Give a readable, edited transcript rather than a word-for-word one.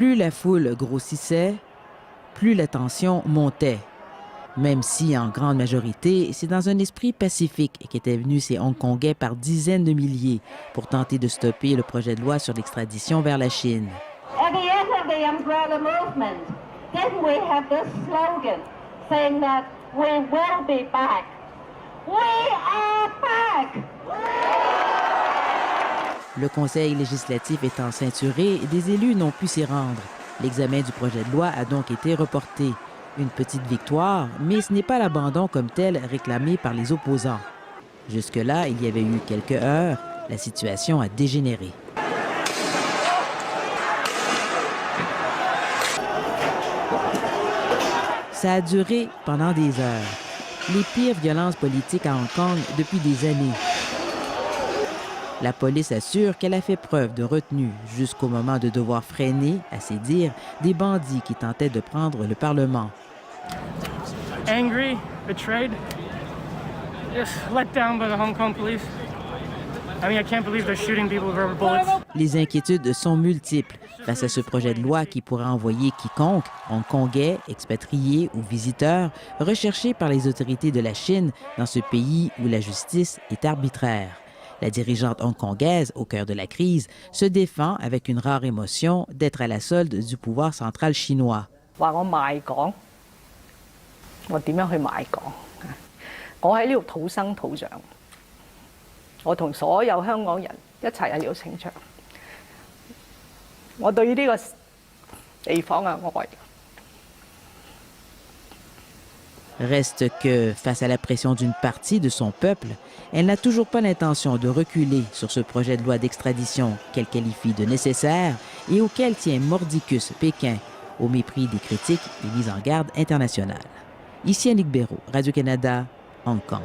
Plus la foule grossissait, plus la tension montait. Même si, en grande majorité, c'est dans un esprit pacifique qu'étaient venus ces Hongkongais par dizaines de milliers pour tenter de stopper le projet de loi sur l'extradition vers la Chine. At the end of the umbrella movement, didn't we have this slogan saying that we will be back? We are back! Le Conseil législatif étant ceinturé, des élus n'ont pu s'y rendre. L'examen du projet de loi a donc été reporté. Une petite victoire, mais ce n'est pas l'abandon comme tel réclamé par les opposants. Jusque-là, il y avait eu quelques heures, la situation a dégénéré. Ça a duré pendant des heures. Les pires violences politiques à Hong Kong depuis des années. La police assure qu'elle a fait preuve de retenue jusqu'au moment de devoir freiner, à ses dires, des bandits qui tentaient de prendre le Parlement. Angry, betrayed, just let down by the Hong Kong police. I can't believe they're shooting people with rubber bullets. Les inquiétudes sont multiples face à ce projet de loi qui pourrait envoyer quiconque, hongkongais, expatrié ou visiteur, recherché par les autorités de la Chine dans ce pays où la justice est arbitraire. La dirigeante hongkongaise, au cœur de la crise, se défend avec une rare émotion d'être à la solde du pouvoir central chinois. Reste que, face à la pression d'une partie de son peuple, elle n'a toujours pas l'intention de reculer sur ce projet de loi d'extradition qu'elle qualifie de nécessaire et auquel tient mordicus Pékin, au mépris des critiques et mises en garde internationales. Ici Annick Béraud, Radio-Canada, Hong Kong.